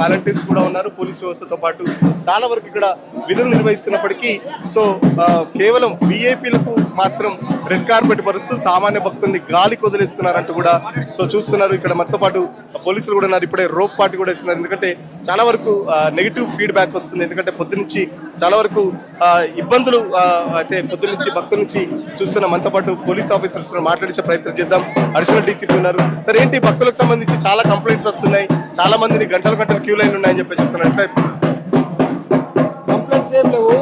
Volunteers కూడా ఉన్నారు, police వ్యవస్థతో పాటు చాలా వరకు ఇక్కడ విధులు నిర్వహిస్తున్నప్పటికీ సో కేవలం విఐపీలకు మాత్రం రెడ్ కార్పెట్ పరుస్తూ సామాన్య భక్తుల్ని గాలికి వదిలేస్తున్నారంటూ కూడా సో చూస్తున్నారు. ఇక్కడ మనతో పాటు పోలీసులు కూడా ఉన్నారు, ఇప్పుడే రోప్ పార్టీ కూడా ఇస్తున్నారు. ఎందుకంటే చాలా వరకు నెగిటివ్ ఫీడ్బ్యాక్ వస్తుంది. ఎందుకంటే పొద్దునుంచి చాలా వరకు ఇబ్బందులు అయితే పొద్దునుంచి భక్తుల నుంచి చూస్తున్న మనతో పాటు పోలీస్ ఆఫీసర్స్ మాట్లాడించే ప్రయత్నం చేద్దాం. అడిషనల్ డీసీపీ ఉన్నారు. సరే, ఏంటి భక్తులకు సంబంధించి చాలా కంప్లైంట్స్ వస్తున్నాయి, చాలా మందిని గంటల క్యూ లైన్ ఉన్నాయని చెప్పి చెప్తున్నారు. కంప్లైంట్స్ ఏం లేవు,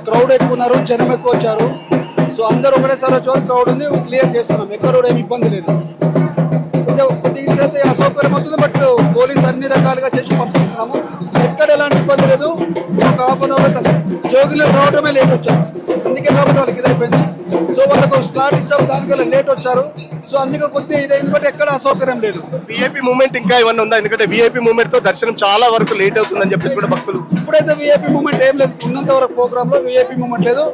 క్రౌడ్ ఎక్కువ ఉన్నారు, జనం ఎక్కువ వచ్చారు. సో అందరూ ఒకటేసారి వచ్చే క్రౌడ్ ఉంది, క్లియర్ చేస్తున్నాం. ఎక్కడ కూడా ఏమి ఇబ్బంది లేదు. కొద్దిగా అయితే అసౌకర్యం అవుతుంది, బట్ పోలీస్ అన్ని రకాలుగా చేసి పంపిస్తున్నాము. ఎక్కడ ఎలాంటి ఇబ్బంది లేదు. ఒక హాఫ్ అన్ అవర్ జోగిలో రావడమే లేట్ వచ్చారు, అందుకే కాబట్టి వాళ్ళకి ఇదైపోయింది. సో వాళ్ళకు స్లాట్ ఇచ్చాము, దానికల్లా లేట్ వచ్చారు. సో అందుకే కొద్దిగా ఇదైంది, బట్ ఎక్కడ అసౌకర్యం లేదు. విఐపీ మూవ్మెంట్ ఇంకా ఏమన్నా ఉందా? ఎందుకంటే విఐపీ మూవ్మెంట్ తో దర్శనం చాలా వరకు లేట్ అవుతుందని చెప్పేసి కూడా భక్తులు. ఇప్పుడైతే విఐపీ మూవ్మెంట్ ఏం లేదు, ఉన్నంత వరకు ప్రోగ్రామ్ లో విఐపీ మూవ్మెంట్ లేదు.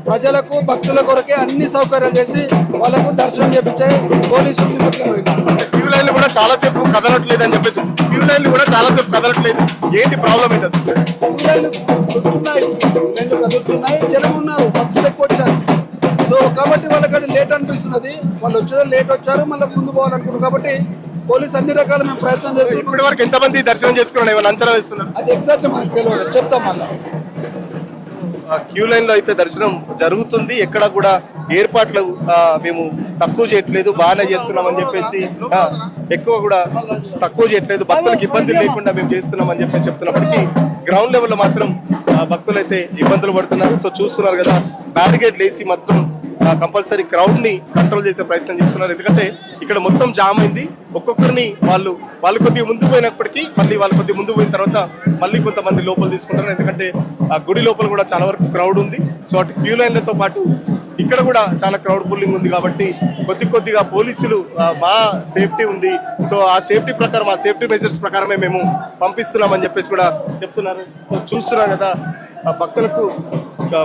ప్రజలకు భక్తుల కొరకే అన్ని సౌకర్యాలు చేసి వాళ్ళకు దర్శనం చేపించే పోలీసులు నిమగ్నమైంది. క్యూ లైన్లు కూడా చాలా సేపు కదలట్లేదు అని చెప్పేసి, క్యూ లైన్లు కూడా చాలా సేపు కదలట్లేదు. ఏంటి ప్రాబ్లం ఏంటి అసలు? క్యూ లైన్లు కదులుతున్నాయి, జనం ఉన్నారు, భక్తులు ఎక్కువ వచ్చారు. సో కాబట్టి వాళ్ళకి అది లేట్ అనిపిస్తున్నది. వాళ్ళు వచ్చేదో లేట్ వచ్చారు, మళ్ళీ ముందు పోవాలనుకున్నారు. కాబట్టి పోలీస్ అన్ని రకాల మేము ప్రయత్నం చేస్తున్నాం. ఇప్పటి వరకు ఎంతమంది దర్శనం చేసుకున్నాను ఏమైనా అంచనా వేస్తున్నారు? అది ఎగ్జాక్ట్లీ మనకు తెలియదు, చెప్తాం. మళ్ళీ క్యూ లైన్ లో అయితే దర్శనం జరుగుతుంది, ఎక్కడ కూడా ఏర్పాట్లు మేము తక్కువ చేయట్లేదు, బాగానే చేస్తున్నాం అని చెప్పేసి, ఎక్కువ కూడా తక్కువ చేయట్లేదు, భక్తులకు ఇబ్బందులు లేకుండా మేము చేస్తున్నాం అని చెప్పేసి చెప్తున్నప్పటికీ గ్రౌండ్ లెవెల్లో మాత్రం భక్తులు అయితే ఇబ్బందులు పడుతున్నారు. సో చూస్తున్నారు కదా, బ్యారికేడ్ వేసి మాత్రం కంపల్సరీ క్రౌడ్ ని కంట్రోల్ చేసే ప్రయత్నం చేస్తున్నారు. ఎందుకంటే ఇక్కడ మొత్తం జామ్ అయింది. ఒక్కొక్కరిని వాళ్ళు కొద్దిగా ముందు పోయినప్పటికీ మళ్ళీ వాళ్ళు కొద్దిగా ముందు పోయిన తర్వాత మళ్ళీ కొంతమంది లోపల తీసుకుంటారు. ఎందుకంటే ఆ గుడి లోపల కూడా చాలా వరకు క్రౌడ్ ఉంది. సో అటు క్యూ లైన్లతో పాటు ఇక్కడ కూడా చాలా క్రౌడ్ పుల్లింగ్ ఉంది. కాబట్టి కొద్దిగా పోలీసులు మా సేఫ్టీ ఉంది, సో ఆ సేఫ్టీ ప్రకారం, ఆ సేఫ్టీ మెజర్స్ ప్రకారమే మేము పంపిస్తున్నామని చెప్పేసి కూడా చెప్తున్నారు. సో చూస్తున్నారు కదా, భక్తులకు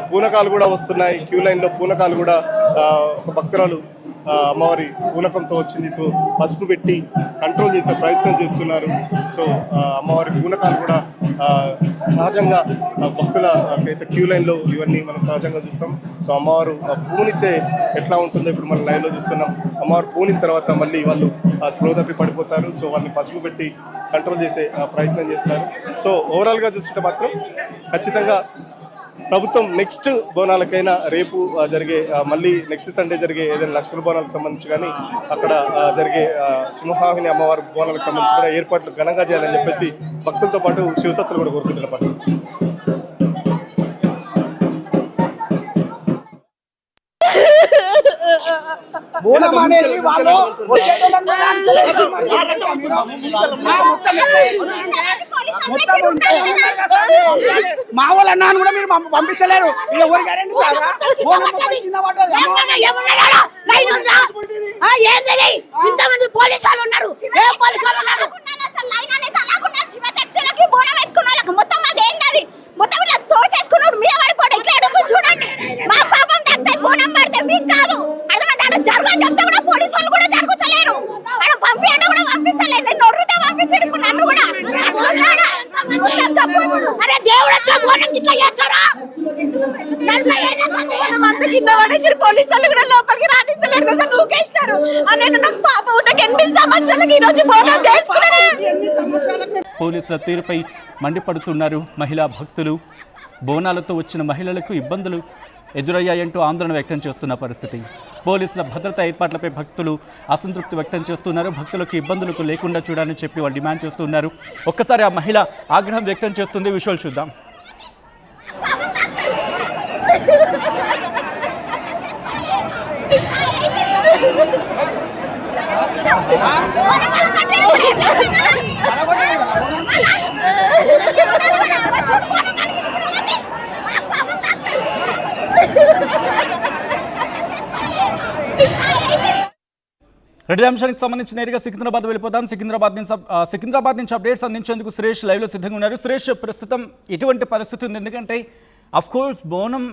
పూనకాలు కూడా వస్తున్నాయి. క్యూ లైన్లో పూనకాలు కూడా ఒక భక్తురాలు అమ్మవారి పూనకంతో వచ్చింది. సో పసుపు పెట్టి కంట్రోల్ చేసే ప్రయత్నం చేస్తున్నారు. సో అమ్మవారి పూనకాలు కూడా సహజంగా భక్తుల అయితే క్యూ లైన్లో ఇవన్నీ మనం సహజంగా చూస్తాం. సో అమ్మవారు పూనితే ఎట్లా ఉంటుందో ఇప్పుడు మనం లైవ్లో చూస్తున్నాం. అమ్మవారు పూనిన తర్వాత మళ్ళీ వాళ్ళు స్లో తప్పి పడిపోతారు. సో వాళ్ళని పసుపు పెట్టి కంట్రోల్ చేసే ప్రయత్నం చేస్తారు. సో ఓవరాల్గా చూస్తుంటే మాత్రం ఖచ్చితంగా ప్రభుత్వం నెక్స్ట్ బోనాలకైనా రేపు జరిగే మళ్ళీ నెక్స్ట్ సండే జరిగే ఏదైనా లష్కర్ బోనాలకు సంబంధించి కానీ అక్కడ జరిగే సింహావిని అమ్మవారి బోనాలకు సంబంధించి కూడా ఏర్పాట్లు ఘనంగా చేయాలని చెప్పేసి భక్తులతో పాటు శివసత్తులు కూడా కోరుకుంటున్న పరిస్థితి. మా వాళ్ళు అన్నాను కూడా మీరు పంపిస్తలేరు. ఎవరు గ్యారెంటీ సారా? ఇంతమంది పోలీసు వాళ్ళు ఉన్నారు, ఏ పోలీసు వాళ్ళు ఉన్నారు? మొత్తం అదేంది, మొత్తం ఇట్లా తోసేసుకున్నాడు, మీద పడిపోడు, ఇట్లా ఎడుస్తుంది చూడండి. మా పాపం తగ్గితే బోనం పడితే మీకు కాదు, అర్థమైతే జరగని చెప్తే కూడా పోలీసు వాళ్ళు కూడా జరుగుతలేరు. అక్కడ పంపించండి కూడా పంపిస్తలేదు, నేను నొర్రుతో పంపించారు. ఇప్పుడు నన్ను కూడా అరే దేవుడు వచ్చా బోనం ఇట్లా చేస్తారా? కింద పడేసారు, పోలీసు వాళ్ళు కూడా లోపలికి రాణిస్తలేరు, నూకేస్తారు. నేను నాకు పాప ఉండకి 8 సంవత్సరాలకి ఈ రోజు బోనం చేసుకున్నాను. పోలీసుల తీరుపై మండిపడుతున్నారు మహిళా భక్తులు. బోనాలతో వచ్చిన మహిళలకు ఇబ్బందులు ఎదురయ్యాయంటూ ఆందోళన వ్యక్తం చేస్తున్న పరిస్థితి. పోలీసుల భద్రతా ఏర్పాట్లపై భక్తులు అసంతృప్తి వ్యక్తం చేస్తున్నారు. భక్తులకు ఇబ్బందులకు లేకుండా చూడాలని చెప్పి వాళ్ళు డిమాండ్ చేస్తున్నారు. ఒక్కసారి ఆ మహిళ ఆగ్రహం వ్యక్తం చేస్తుంది. విజువల్ చూద్దాం. రెడ్డి అంశానికి సంబంధించి నేరుగా సికింద్రాబాద్ వెళ్ళిపోతాం. సికింద్రాబాద్ నుంచి అప్డేట్స్ అందించేందుకు సురేష్ లైవ్లో సిద్ధంగా ఉన్నారు. సురేష్, ప్రస్తుతం ఎటువంటి పరిస్థితి ఉంది? ఎందుకంటే అఫ్ కోర్స్ బోనం